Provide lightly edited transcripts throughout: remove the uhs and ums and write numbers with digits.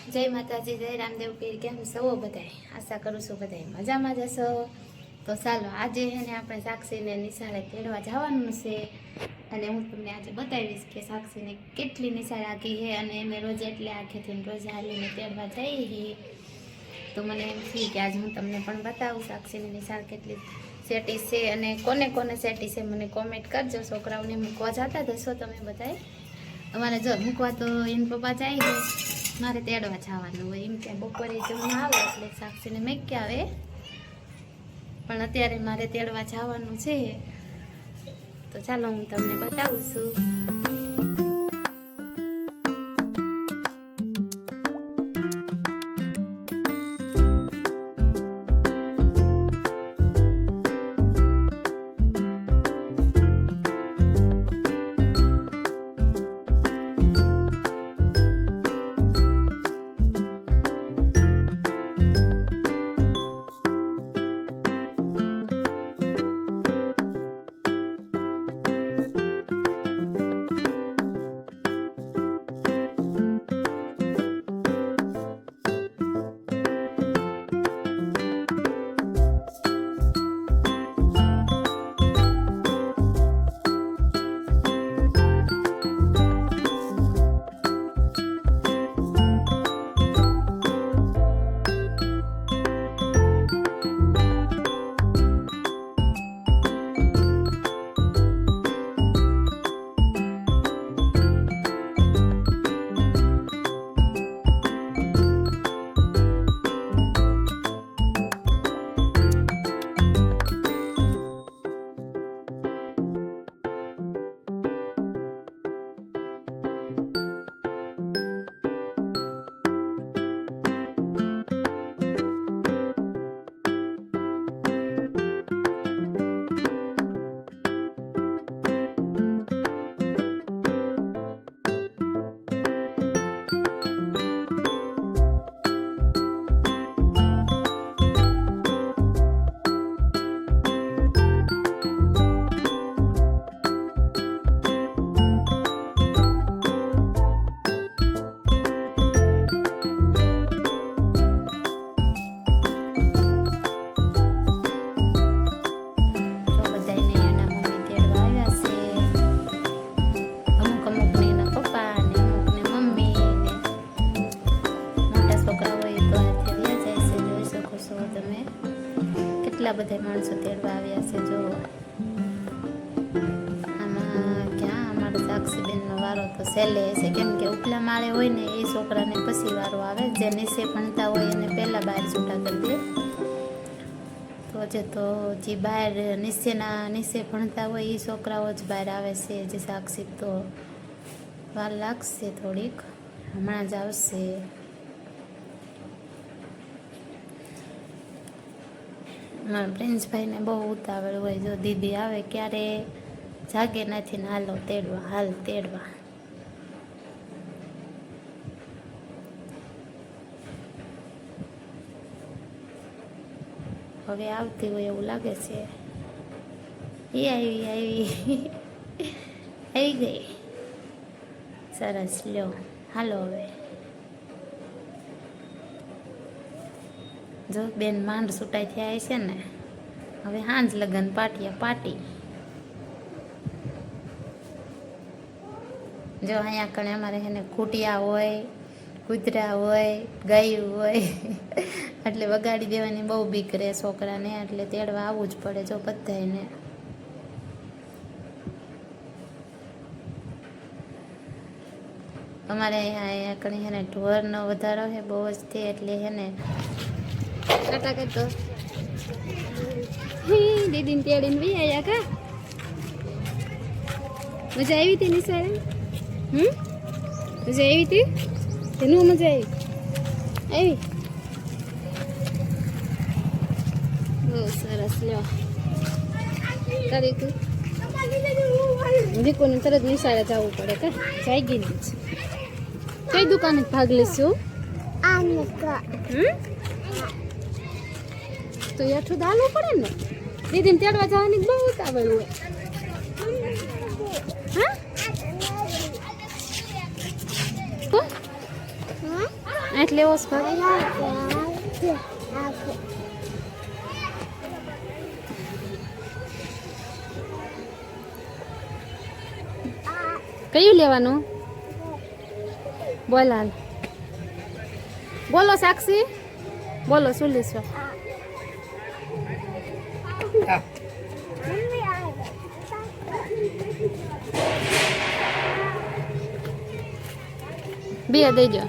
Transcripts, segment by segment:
જય માતાજી, જય રામદેવ પીર. કેમ સૌ બધાય? આશા કરું છું બધાય મજામાં જ હશો. તો ચાલો આજે છે ને આપણે સાક્ષીને નિશાળે તેડવા જવાનું છે અને હું તમને આજે બતાવીશ કે સાક્ષીને કેટલી નિશાળ આખી છે અને અમે રોજ એટલે આખેથી રોજ હાલીને તેડવા જઈએ. તો મને એમ થયું કે આજે હું તમને પણ બતાવું સાક્ષીની નિશાળ કેટલી સેટી છે અને કોને કોને સેટી છે મને કોમેન્ટ કરજો. છોકરાઓને મૂકવા જતા જશો તમે બધાય? અમારે જો મૂકવા તો એને પપ્પા જાય છે, મારે તેડવા જવાનું હોય. એમ કે બપોરે જમવા આવે એટલે સાક્ષીને મેં આવે, પણ અત્યારે મારે તેડવા જવાનું છે. તો ચાલો હું તમને બતાવું છું. કેટલા બધા માણસો તેડવા આવ્યા છે. જો આમાં ક્યાં અમારે સાક્ષીબેનનો વારો તો છેલ્લે હશે, કેમ કે ઉપલા માળે હોય ને એ છોકરાને પછી વારો આવે. જે નીચે ભણતા હોય એને પહેલાં બહાર છૂટા કરી દે. તો જે બહાર નીચે ભણતા હોય એ છોકરાઓ જ બહાર આવે છે. જે સાક્ષી તો વાર લાગશે થોડીક, હમણાં જ આવશે. મારા પ્રિન્સભાઈને બહુ ઉતાવળ હોય. જો દીદી આવે ક્યારે જાગે નથી ને હાલો તેડવા, હાલ તેડવા. હવે આવતી હોય એવું લાગે છે. એ આવી ગઈ. સરસ, લ્યો હાલો. હવે જો બેન માંડ છૂટાઈ થયા છે ને, હવે હાંજ લગન પાટી. જો અહીંયા કણે અમારે એને ખૂટિયા હોય, કૂતરા હોય, ગાયું હોય એટલે વગાડી દેવાની બહુ બીક રહે છોકરાને, એટલે તેડવા આવવું જ પડે. જો બધાને અમારે અહીંયા કણે એને ઢોરનો વધારો છે બહુ જ તે, એટલે એને ટાટા કરતો દીદીને તેડીને બી આવ્યા. કા મજા આવી હતી નિશાળે? મજા આવી હતી? તેનું મજા આવી? બહુ સરસ. લ્યો તારી તું દીકોને તરત નિશાળે જવું પડે. કા જાય ગઈ જ. કઈ દુકાને ભાગ લેશું? તો યાઠું દાલવું પડે ને. દીદીને તેડવા જવાની બહુ ઉતાવળ હોય. હા એટલે ઓસ ભાગ કયું લેવાનું બોલ હાલ બોલો સાક્ષી બોલો શું લેશો બે દેજો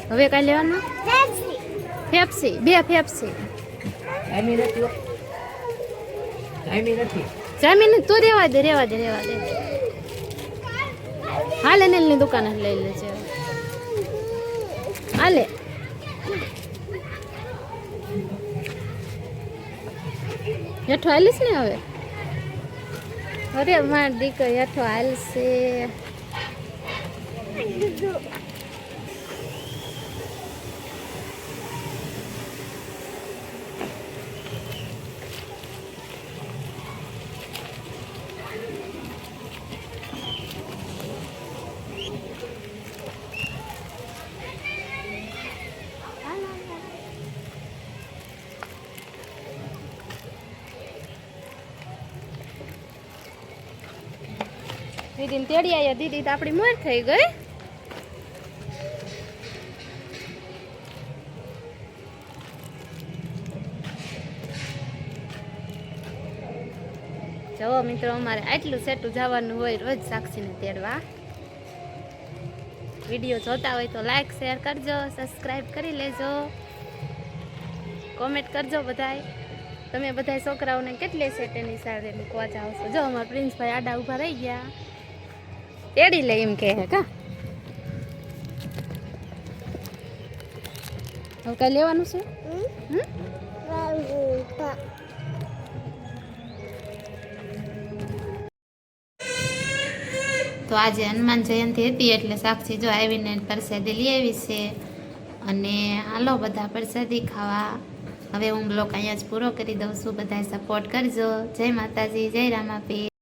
હવે કઈ લેવાનું ફેપ્સી બે ફેપ્સી જમીન તું રેવા દે હાલે ની દુકાન લઈ લેજે હાલે હેઠો હાલીશ ને હવે અરે માર દીકરી હેઠો હાલશે દીદીને તેડી આવ્યા દીદી તો આપણી મોર થઈ ગઈ જો મિત્રો અમારે આટલું સેટું જવાનું હોય રોજ સાક્ષીને તેડવા વિડીયો જોતા હોય તો લાઈક શેર કરજો સબસ્ક્રાઈબ કરી લેજો કોમેન્ટ કરજો બધાય તમે બધા છોકરાઓને કેટલી સેટેની સાથે મૂકવા જાઓ છો જો અમારા પ્રિન્સભાઈ આડા ઊભા રહી ગયા તેડી લે એમ કહે કા હવે કઈ લેવાનું છે તો આજે હનુમાન જયંતિ હતી એટલે સાક્ષી જો આવીને પ્રસાદી લઈ આવી છે અને હાલો બધા પ્રસાદી ખાવા હવે હું બ્લોગ અહીંયા જ પૂરો કરી દઉં છું બધા સપોર્ટ કરજો જય માતાજી જય રામાપીર